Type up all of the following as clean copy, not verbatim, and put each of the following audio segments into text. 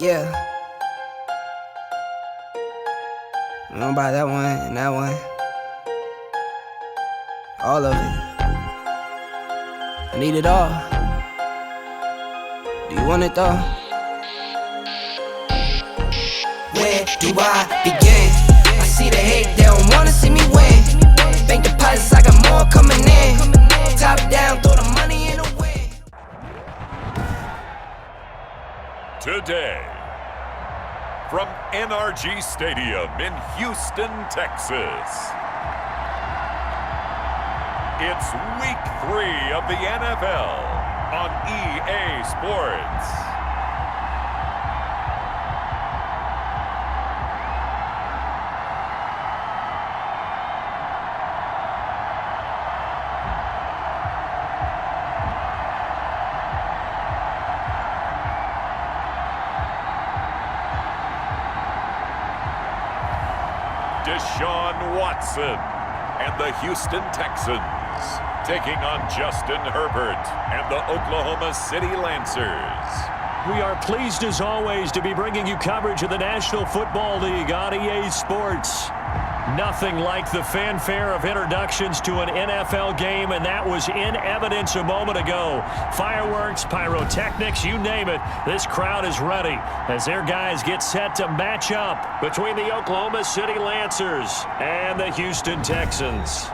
Yeah. I'm gonna buy that one and that one. All of it. I need it all. Do you want it though? Where do I begin? I see the hate, they don't wanna see me win. Bank deposits, I got more coming in. Top down, throw the money in the wind. Today, from NRG Stadium in Houston, Texas, it's Week 3 of the NFL on EA Sports. Deshaun Watson and the Houston Texans taking on Justin Herbert and the Oklahoma City Lancers. We are pleased as always to be bringing you coverage of the National Football League on EA Sports. Nothing like the fanfare of introductions to an NFL game, and that was in evidence a moment ago. Fireworks, pyrotechnics, you name it, this crowd is ready as their guys get set to match up between the Oklahoma City Lancers and the Houston Texans.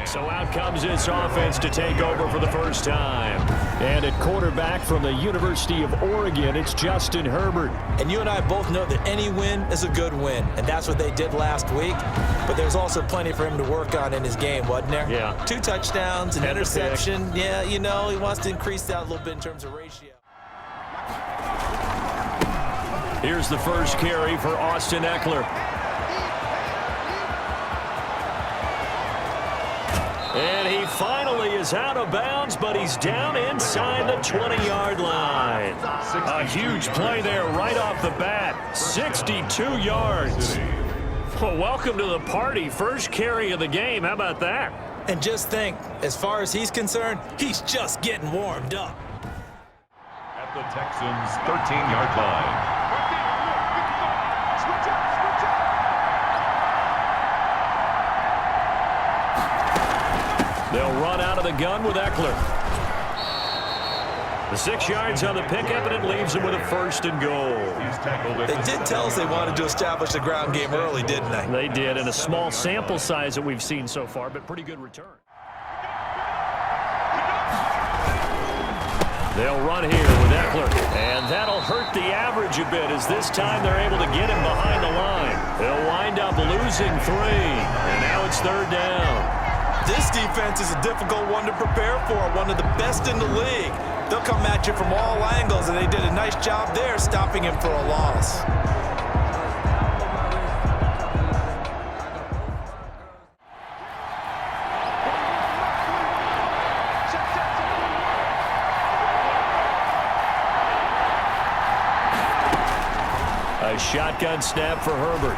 So out comes this offense to take over for the first time. And at quarterback from the University of Oregon, it's Justin Herbert. And you and I both know that any win is a good win, and that's what they did last week. But there's also plenty for him to work on in his game, wasn't there? Yeah. 2 touchdowns, an interception. Yeah, you know, he wants to increase that a little bit in terms of ratio. Here's the first carry for Austin Eckler. And he finally is out of bounds, but he's down inside the 20-yard line. A huge play there right off the bat. 62 yards. Well, welcome to the party. First carry of the game. How about that? And just think, as far as he's concerned, he's just getting warmed up. At the Texans' 13-yard line. They'll run out of the gun with Eckler. The 6 yards on the pickup, and it leaves them with a first and goal. They did tell us they wanted to establish the ground game early, didn't they? They did, in a small sample size that we've seen so far, but pretty good return. They'll run here with Eckler, and that'll hurt the average a bit as this time they're able to get him behind the line. They'll wind up losing 3, and now it's 3rd down. This defense is a difficult one to prepare for, one of the best in the league. They'll come at you from all angles, and they did a nice job there stopping him for a loss. A shotgun snap for Herbert.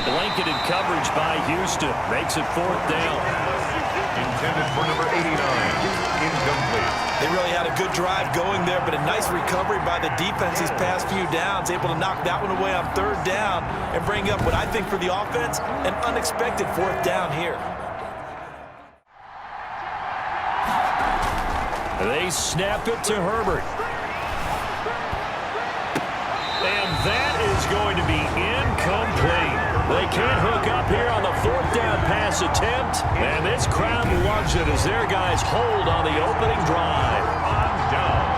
Blanketed coverage by Houston. Makes it 4th down. Intended for number 89. Incomplete. They really had a good drive going there, but a nice recovery by the defense these past few downs, able to knock that one away on 3rd down and bring up what I think for the offense, an unexpected 4th down here. They snap it to Herbert. And that is going to be incomplete. They can't hook up here on the 4th down pass attempt. And this crowd loves it as their guys hold on the opening drive. On down.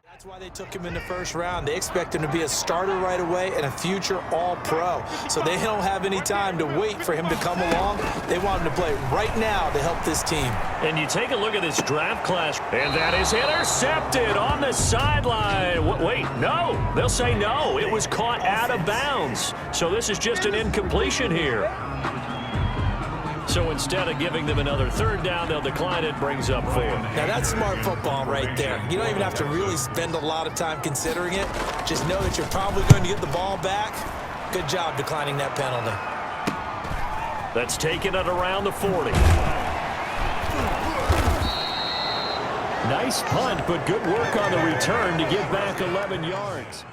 That's why they took him in the first round. They expect him to be a starter right away and a future all-pro. So they don't have any time to wait for him to come along. They want him to play right now to help this team. And you take a look at this draft class, and that is intercepted on the sideline. Wait, no. They'll say no. It was caught out of bounds. So this is just an incompletion here. So instead of giving them another 3rd down, they'll decline it, brings up 4. Now that's smart football right there. You don't even have to really spend a lot of time considering it. Just know that you're probably going to get the ball back. Good job declining that penalty. That's taking it around the 40. Nice punt, but good work on the return to give back 11 yards.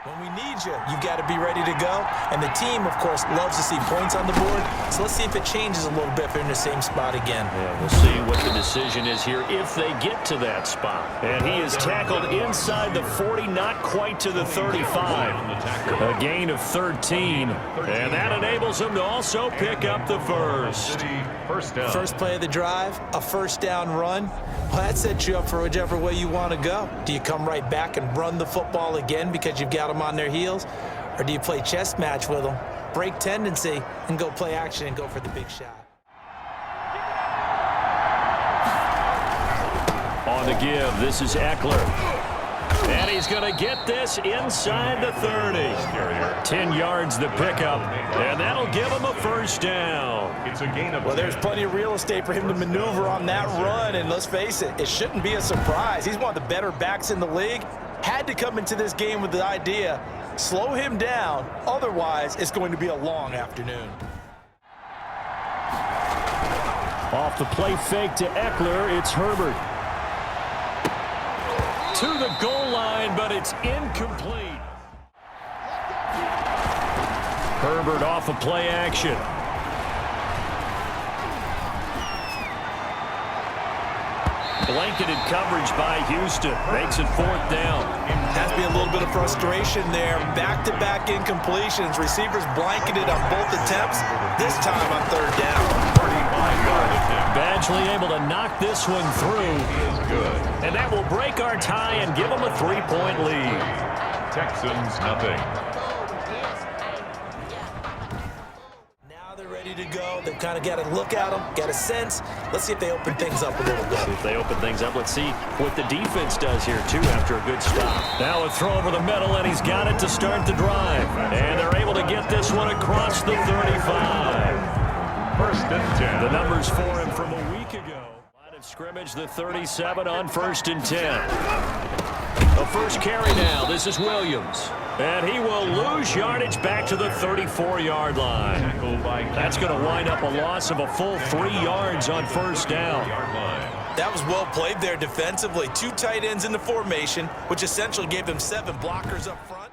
When we need you, you've got to be ready to go. And the team, of course, loves to see points on the board. So let's see if it changes a little bit if they're in the same spot again. Yeah, we'll see what the decision is here if they get to that spot. And he is tackled inside the 40, not quite to the 35. A gain of 13. And that enables him to also pick up the first. First down. First play of the drive, a first down run. Well, that sets you up for whichever way you want to go. Do you come right back and run the football again because you've got them on their heels? Or do you play chess match with them, break tendency, and go play action and go for the big shot? On the give, this is Eckler. And he's going to get this inside the 30. 10 yards the pickup, and that'll give him a first down. It's a gain of Well, there's plenty of real estate for him to maneuver on that run, and let's face it, it shouldn't be a surprise. He's one of the better backs in the league. Had to come into this game with the idea, slow him down, otherwise it's going to be a long afternoon. Off the play fake to Eckler, it's Herbert. To the goal line, but it's incomplete. Herbert off of play action. Blanketed coverage by Houston. Makes it 4th down. Has to be a little bit of frustration there. Back-to-back incompletions. Receivers blanketed on both attempts. This time on 3rd down. 35-yard attempt. Badgley able to knock this one through. Is good. And that will break our tie and give them a 3-point lead. Texans nothing. Now they're ready to go. They've kind of got to look at them, got a sense. Let's see if they open things up a little bit. If they open things up, let's see what the defense does here, too, after a good stop. Now a throw over the middle, and he's got it to start the drive. And they're able to get this one across the 35. First and 10. The numbers for him from a week ago. Line of scrimmage, the 37 on 1st and 10. The first carry now. This is Williams. And he will lose yardage back to the 34-yard line. That's going to wind up a loss of a full 3 yards on 1st down. That was well played there defensively. 2 tight ends in the formation, which essentially gave them 7 blockers up front.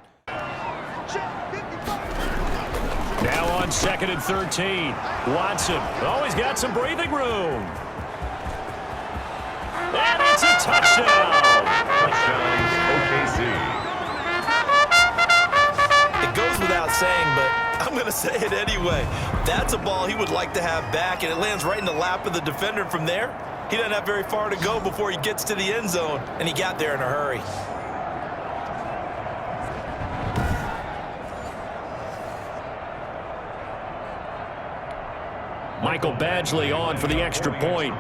Now on 2nd and 13. Watson always got some breathing room. And it's a touchdown. Touchdown, OKC. It goes without saying, but I'm going to say it anyway. That's a ball he would like to have back, and it lands right in the lap of the defender from there. He doesn't have very far to go before he gets to the end zone, and he got there in a hurry. Michael Badgley on for the extra point.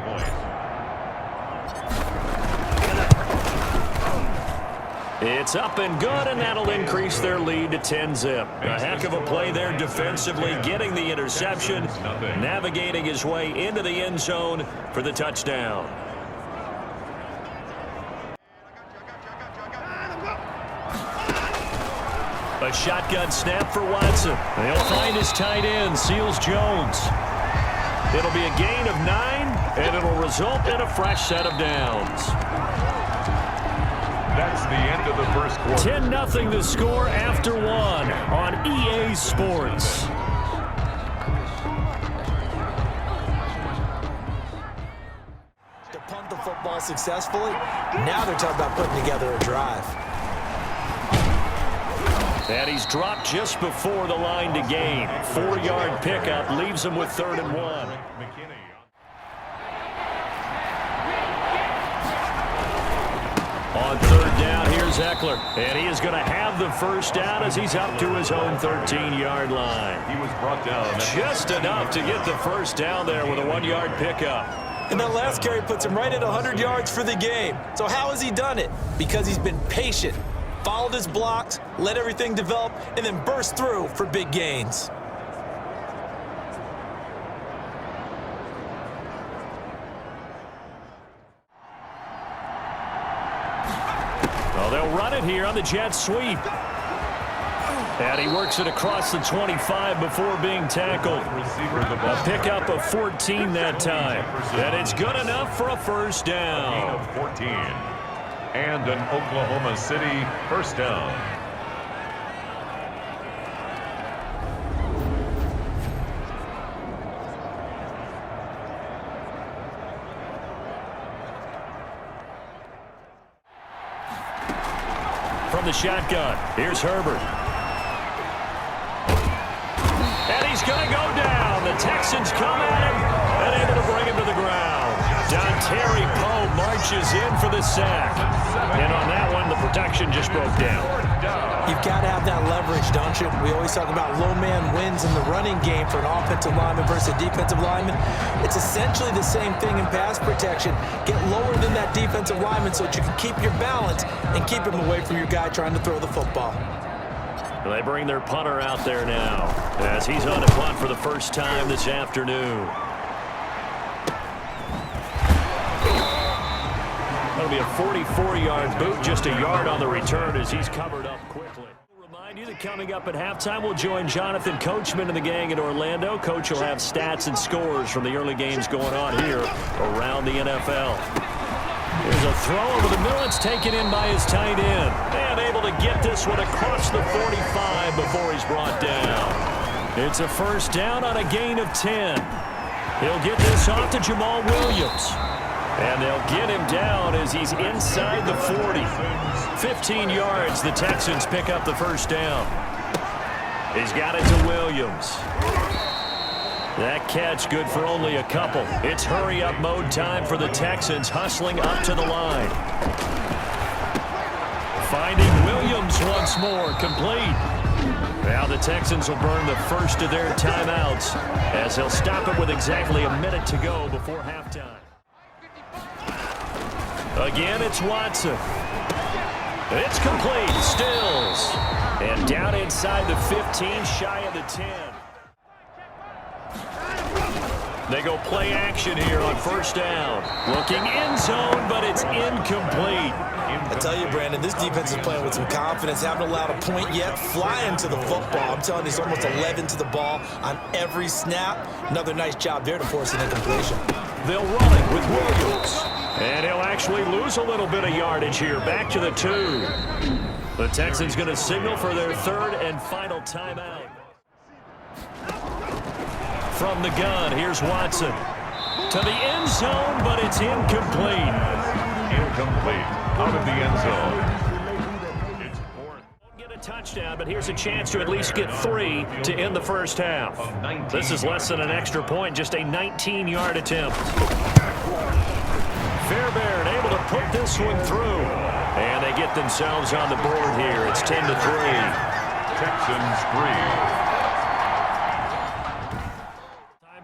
It's up and good, and that'll increase their lead to 10-zip. A heck of a play there defensively, getting the interception, navigating his way into the end zone for the touchdown. A shotgun snap for Watson. They'll find his tight end, Seals Jones. It'll be a gain of 9, and it'll result in a fresh set of downs. That's the end of the first quarter. 10-0 the score after 1 on EA Sports. To punt the football successfully. Now they're talking about putting together a drive. And he's dropped just before the line to gain. 4-yard pickup leaves him with 3rd and 1. On 3rd down, here's Eckler. And he is going to have the first down as he's up to his own 13-yard line. He was brought down. Just enough to get the first down there with a 1-yard pickup. And that last carry puts him right at 100 yards for the game. So how has he done it? Because he's been patient, followed his blocks, let everything develop, and then burst through for big gains. Well, they'll run it here on the jet sweep. And he works it across the 25 before being tackled. A pickup of 14 that time. And it's good enough for a first down. 14. And an Oklahoma City first down. From the shotgun, here's Herbert. And he's going to go down. The Texans come at him and able to bring him to the ground. Terry Poe marches in for the sack. And on that one, the protection just broke down. You've got to have that leverage, don't you? We always talk about low man wins in the running game for an offensive lineman versus a defensive lineman. It's essentially the same thing in pass protection. Get lower than that defensive lineman so that you can keep your balance and keep him away from your guy trying to throw the football. They bring their punter out there now as he's on a punt for the first time this afternoon. That'll be a 44-yard boot, just a yard on the return as he's covered up quickly. We'll remind you that coming up at halftime, we'll join Jonathan Coachman and the gang in Orlando. Coach will have stats and scores from the early games going on here around the NFL. There's a throw over the middle. It's taken in by his tight end. And able to get this one across the 45 before he's brought down. It's a first down on a gain of 10. He'll get this off to Jamal Williams. And they'll get him down as he's inside the 40. 15 yards, the Texans pick up the first down. He's got it to Williams. That catch good for only a couple. It's hurry-up mode time for the Texans, hustling up to the line. Finding Williams once more, complete. Now the Texans will burn the first of their timeouts as they'll stop it with exactly a minute to go before halftime. Again, it's Watson. It's complete. Stills. And down inside the 15, shy of the 10. They go play action here on first down. Looking end zone, but it's incomplete. I tell you, Brandon, this defense is playing with some confidence. Haven't allowed a point yet. Flying to the football. I'm telling you, it's almost 11 to the ball on every snap. Another nice job there to force an incompletion. They'll run it with Williams. And he'll actually lose a little bit of yardage here. Back to the 2. The Texans going to signal for their third and final timeout. From the gun, here's Watson. To the end zone, but it's incomplete. Incomplete. Out of the end zone. It's Won't get a touchdown, but here's a chance to at least get 3 to end the first half. This is less than an extra point, just a 19-yard attempt. Fairbairn able to put this one through. And they get themselves on the board here. It's 10-3. Texans 3.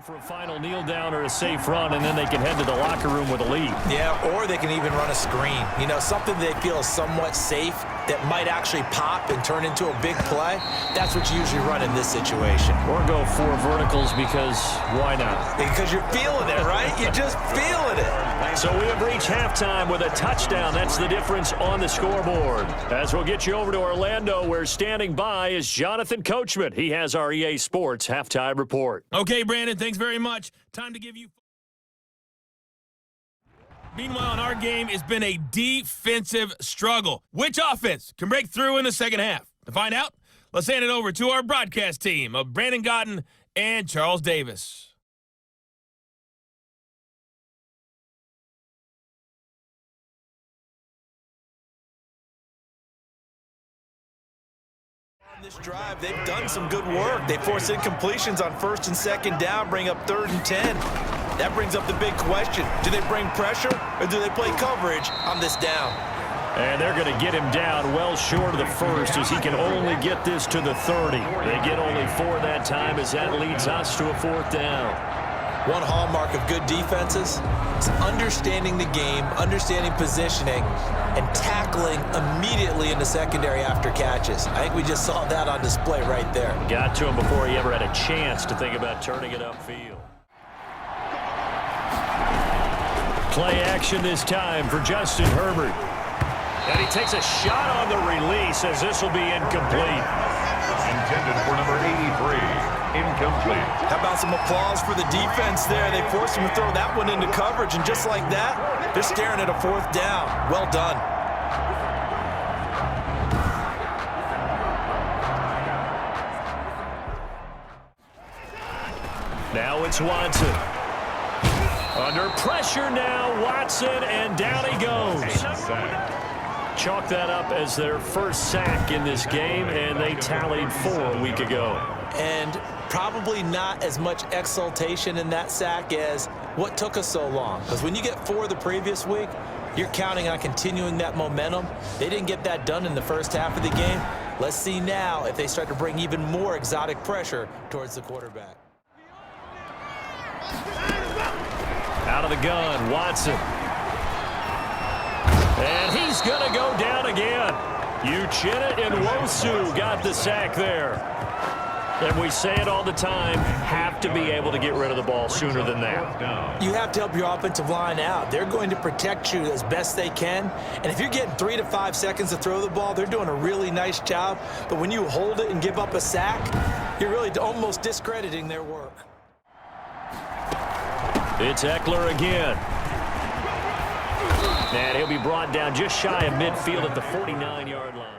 For a final kneel down or a safe run, and then they can head to the locker room with a lead. Yeah, or they can even run a screen. You know, something they feel is somewhat safe that might actually pop and turn into a big play. That's what you usually run in this situation. Or go 4 verticals because why not? Because you're feeling it, right? You're just feeling it. So we have reached halftime with a touchdown. That's the difference on the scoreboard. As we'll get you over to Orlando, where standing by is Jonathan Coachman. He has our EA Sports halftime report. Okay, Brandon, thanks very much. Time to give you... Meanwhile, in our game, it's been a defensive struggle. Which offense can break through in the second half? To find out, let's hand it over to our broadcast team of Brandon Gotten and Charles Davis. This drive, they've done some good work. They force incompletions on 1st and 2nd down, bring up 3rd and 10. That brings up the big question. Do they bring pressure or do they play coverage on this down? And they're going to get him down well short of the 1st as he can only get this to the 30. They get only 4 that time as that leads us to a 4th down. One hallmark of good defenses is understanding the game, understanding positioning, and tackling immediately in the secondary after catches. I think we just saw that on display right there. Got to him before he ever had a chance to think about turning it upfield. Play action this time for Justin Herbert. And he takes a shot on the release as this will be incomplete. Intended for number 83. Incomplete. How about some applause for the defense there? They forced him to throw that one into coverage, and just like that, they're staring at a 4th down. Well done. Now it's Watson. Under pressure now, Watson, and down he goes. Chalk that up as their first sack in this game, and they tallied 4 a week ago. And probably not as much exultation in that sack as what took us so long. Because when you get 4 the previous week, you're counting on continuing that momentum. They didn't get that done in the first half of the game. Let's see now if they start to bring even more exotic pressure towards the quarterback. Out of the gun, Watson. And he's going to go down again. Uchenna and Nwosu got the sack there. And we say it all the time, have to be able to get rid of the ball sooner than that. You have to help your offensive line out. They're going to protect you as best they can. And if you're getting 3 to 5 seconds to throw the ball, they're doing a really nice job. But when you hold it and give up a sack, you're really almost discrediting their work. It's Eckler again. And he'll be brought down just shy of midfield at the 49-yard line.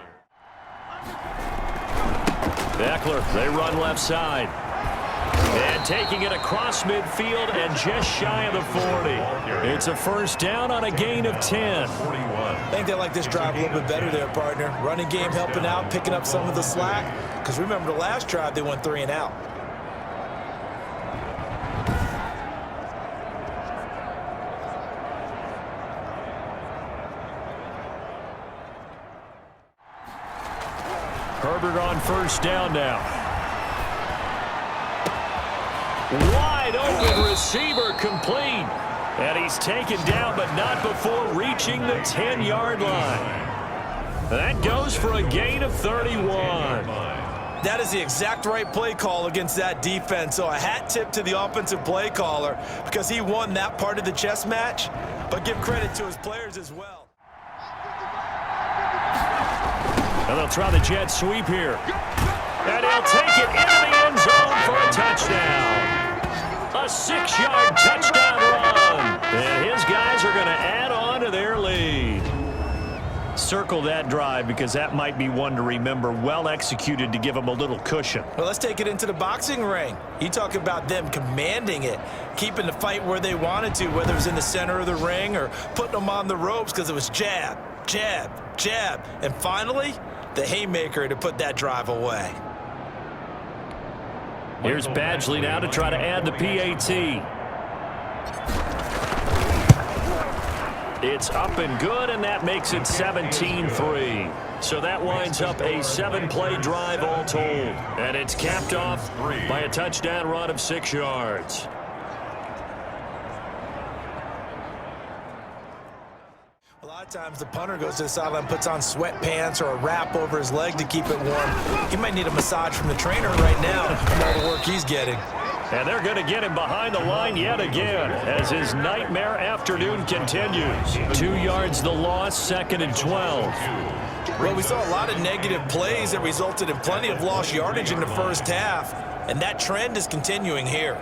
Eckler, they run left side. And taking it across midfield and just shy of the 40. It's a first down on a gain of 10. I think they like this drive a little bit better there, partner. Running game helping out, picking up some of the slack. Because remember the last drive, they went 3 and out. Herbert on first down now. Wide open receiver complete. And he's taken down, but not before reaching the 10-yard line. That goes for a gain of 31. That is the exact right play call against that defense. So a hat tip to the offensive play caller because he won that part of the chess match. But give credit to his players as well. And they'll try the jet sweep here. And he'll take it into the end zone for a touchdown. A 6-yard touchdown run. And his guys are going to add on to their lead. Circle that drive because that might be one to remember. Well executed to give them a little cushion. Well, let's take it into the boxing ring. You talk about them commanding it, keeping the fight where they wanted to, whether it was in the center of the ring or putting them on the ropes because it was jab, jab, jab. And finally, the haymaker to put that drive away. Here's Badgley now to try to add the PAT. It's up and good, and that makes it 17-3. So that winds up a 7-play drive all told. And it's capped off by a touchdown run of 6 yards. A lot of times the punter goes to the sideline, puts on sweatpants or a wrap over his leg to keep it warm. He might need a massage from the trainer right now from all the work he's getting. And they're going to get him behind the line yet again as his nightmare afternoon continues. 2 yards the loss, 2nd and 12. Well, we saw a lot of negative plays that resulted in plenty of lost yardage in the first half, and that trend is continuing here.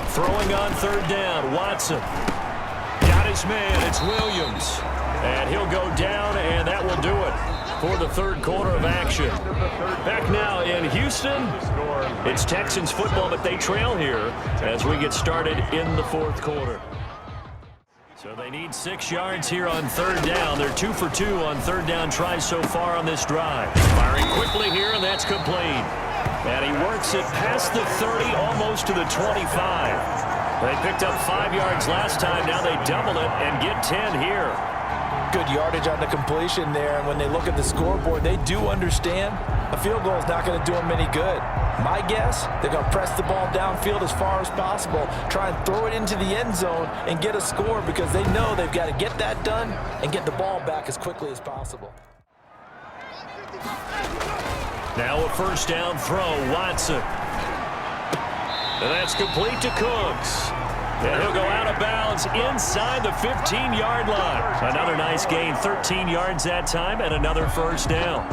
Throwing on 3rd down, Watson. Got his man, it's Williams. And he'll go down, and that will do it for the 3rd quarter of action. Back now in Houston, it's Texans football, but they trail here as we get started in the 4th quarter. So they need 6 yards here on third down. They're 2 for 2 on third down tries so far on this drive. Firing quickly here, and that's complete. And he works it past the 30, almost to the 25. They picked up 5 yards last time. Now they double it and get 10 here. Good yardage on the completion there, and when they look at the scoreboard, they do understand a field goal is not going to do them any good. My guess, they're going to press the ball downfield as far as possible, try and throw it into the end zone and get a score because they know they've got to get that done and get the ball back as quickly as possible. Now a first down throw, Watson. And that's complete to Cooks. And he'll go out of bounds inside the 15-yard line. Another nice gain, 13 yards that time, and another first down.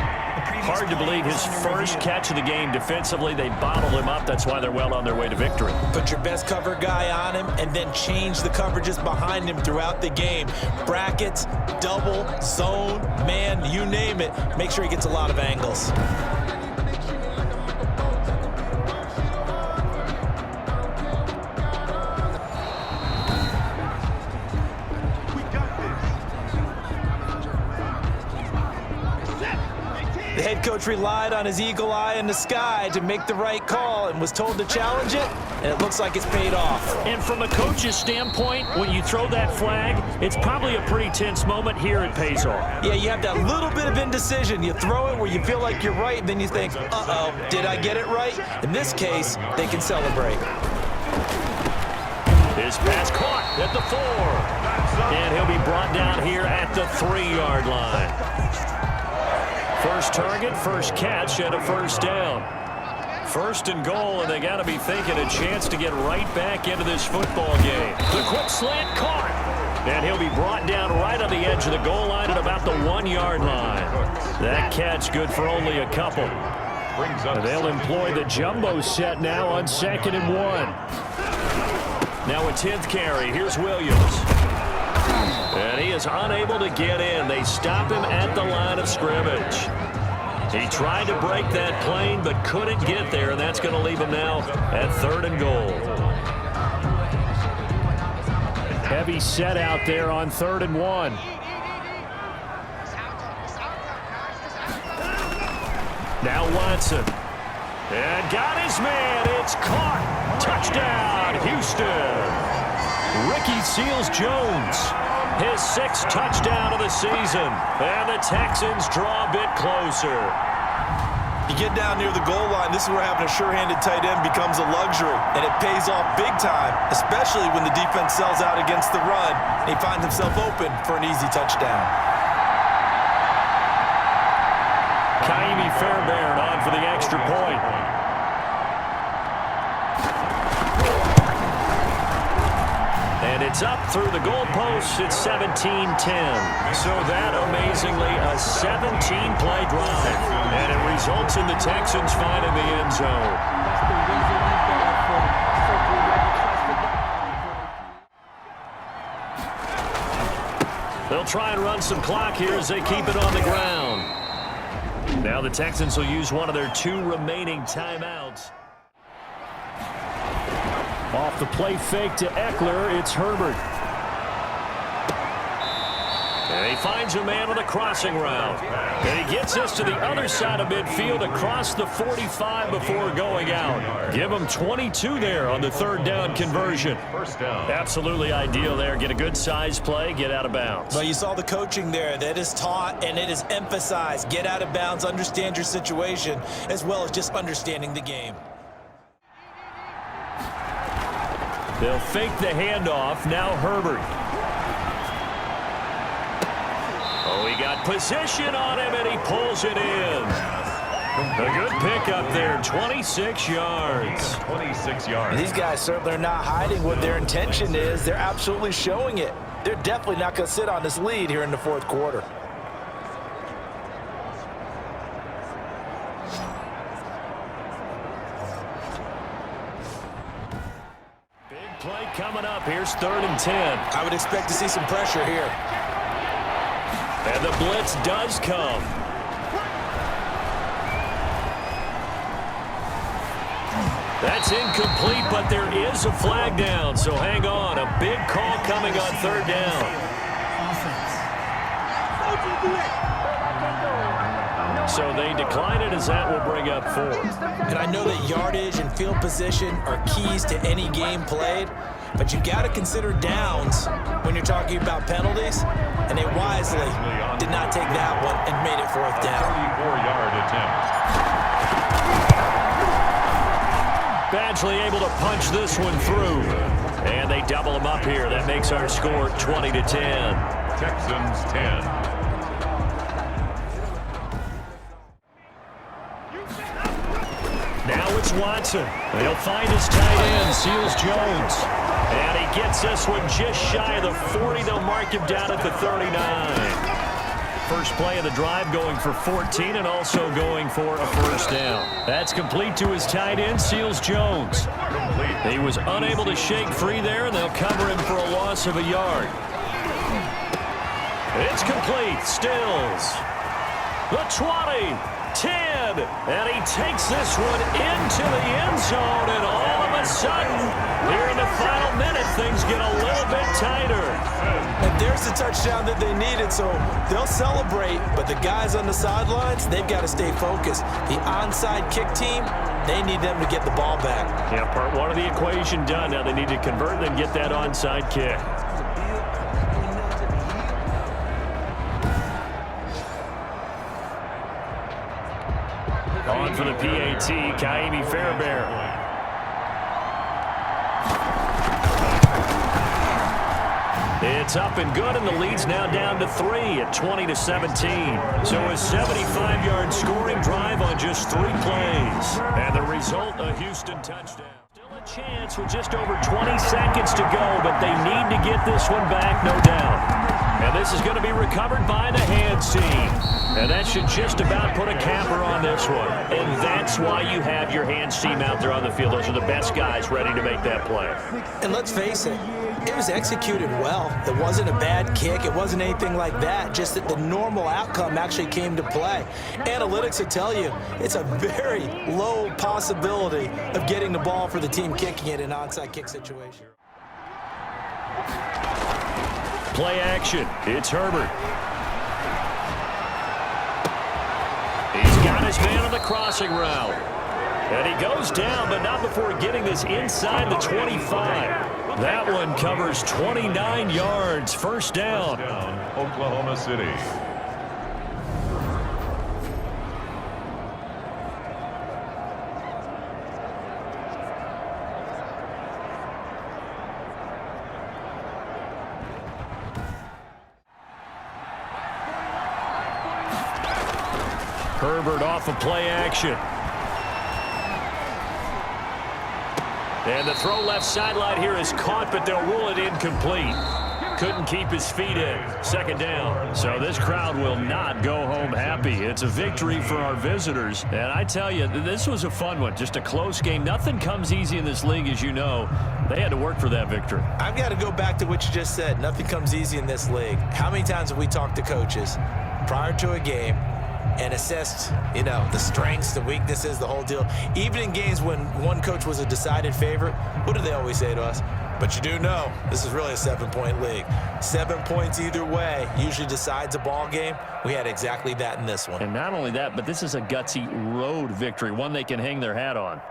Hard to believe his first catch of the game defensively. They bottled him up. That's why they're well on their way to victory. Put your best cover guy on him and then change the coverages behind him throughout the game. Brackets, double, zone, man, you name it. Make sure he gets a lot of angles. The head coach relied on his eagle eye in the sky to make the right call and was told to challenge it, and it looks like it's paid off. And from a coach's standpoint, when you throw that flag, it's probably a pretty tense moment. Here it pays off. Yeah, you have that little bit of indecision. You throw it where you feel like you're right, and then you think, uh-oh, did I get it right? In this case, they can celebrate. His pass caught at the 4. And he'll be brought down here at the 3-yard line. First target, first catch, and a first down. First and goal, and they got to be thinking a chance to get right back into this football game. The quick slant caught, and he'll be brought down right on the edge of the goal line at about the 1-yard line. That catch good for only a couple. And they'll employ the jumbo set now on 2nd and 1. Now a 10th carry. Here's Williams. And he is unable to get in. They stop him at the line of scrimmage. He tried to break that plane but couldn't get there, and that's going to leave him now at 3rd and goal. Heavy set out there on 3rd and 1. Now Watson. And got his man. It's caught. Touchdown, Houston. Ricky Seals-Jones. His 6th touchdown of the season. And the Texans draw a bit closer. You get down near the goal line, this is where having a sure-handed tight end becomes a luxury. And it pays off big time, especially when the defense sells out against the run. And he finds himself open for an easy touchdown. Kaimi Fairbairn on for the extra point. And it's up through the goalposts. It's 17-10. So that, amazingly, a 17-play drive. And it results in the Texans finding the end zone. They'll try and run some clock here as they keep it on the ground. Now the Texans will use one of their 2 remaining timeouts. Off the play fake to Eckler, it's Herbert. And he finds a man on the crossing route. And he gets this to the other side of midfield across the 45 before going out. Give him 22 there on the 3rd down conversion. First down. Absolutely ideal there. Get a good size play, get out of bounds. Well, you saw the coaching there. That is taught and it is emphasized. Get out of bounds, understand your situation, as well as just understanding the game. They'll fake the handoff. Now Herbert. Oh, he got position on him, and he pulls it in. A good pickup there, 26 yards. 26 yards. These guys certainly are not hiding what their intention is. They're absolutely showing it. They're definitely not going to sit on this lead here in the 4th quarter. Play coming up. Here's 3rd and 10. I would expect to see some pressure here. And the blitz does come. That's incomplete, but there is a flag down, so hang on. A big call coming on third down. So they decline it as that will bring up fourth. And I know that yardage and field position are keys to any game played, but you got to consider downs when you're talking about penalties, and they wisely did not take that one and made it fourth down. 34-yard attempt. Badgley able to punch this one through. And they double them up here. That makes our score 20-10. Texans 10. Now it's Watson. He'll find his tight end, Seals Jones. And he gets this one just shy of the 40. They'll mark him down at the 39. First play of the drive going for 14 and also going for a first down. That's complete to his tight end, Seals Jones. He was unable to shake free there, and they'll cover him for a loss of a yard. It's complete. Stills. The 20. 10, and he takes this one into the end zone, and all of a sudden, here in the final minute, things get a little bit tighter. And there's the touchdown that they needed, so they'll celebrate, but the guys on the sidelines, they've got to stay focused. The onside kick team, they need them to get the ball back. Yeah, part one of the equation done. Now they need to convert and get that onside kick. On for the PAT, Kaimi Fairbairn. It's up and good, and the lead's now down to 3 at 20-17. So a 75-yard scoring drive on just 3 plays. And the result, a Houston touchdown. Still a chance with just over 20 seconds to go, but they need to get this one back, no doubt. And this is going to be recovered by the hands team. And that should just about put a capper on this one. And that's why you have your hands team out there on the field. Those are the best guys ready to make that play. And let's face it, it was executed well. It wasn't a bad kick. It wasn't anything like that. Just that the normal outcome actually came to play. Analytics will tell you it's a very low possibility of getting the ball for the team kicking it in an onside kick situation. Play action. It's Herbert. He's got his man on the crossing route. And he goes down, but not before getting this inside the 25. That one covers 29 yards. First down. Oklahoma City. Herbert off of play action. And the throw left sideline here is caught, but they'll rule it incomplete. Couldn't keep his feet in. Second down. So this crowd will not go home happy. It's a victory for our visitors. And I tell you, this was a fun one. Just a close game. Nothing comes easy in this league, as you know. They had to work for that victory. I've got to go back to what you just said. Nothing comes easy in this league. How many times have we talked to coaches prior to a game and assessed, the strengths, the weaknesses, the whole deal? Even in games when one coach was a decided favorite, what do they always say to us? But you do know this is really a 7-point league. 7 points either way usually decides a ball game. We had exactly that in this one. And not only that, but this is a gutsy road victory, one they can hang their hat on.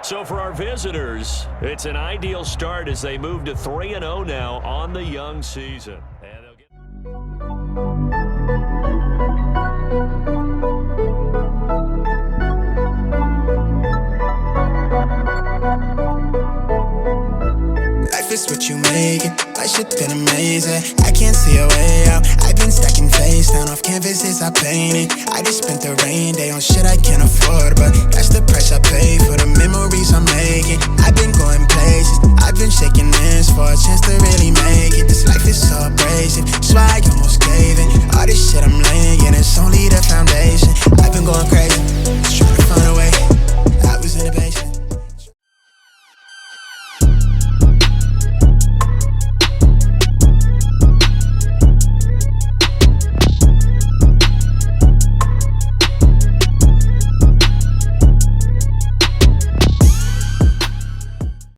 So for our visitors, it's an ideal start as they move to 3-0 now on the young season. And they'll get... Life is what you make it. My shit been amazing. I can't see a way out. I've been stacking face down off canvases I painted. I just spent the rain day on shit I can't afford, but that's the price I pay for the memories I'm making. I've been going places. I've been shaking hands for a chance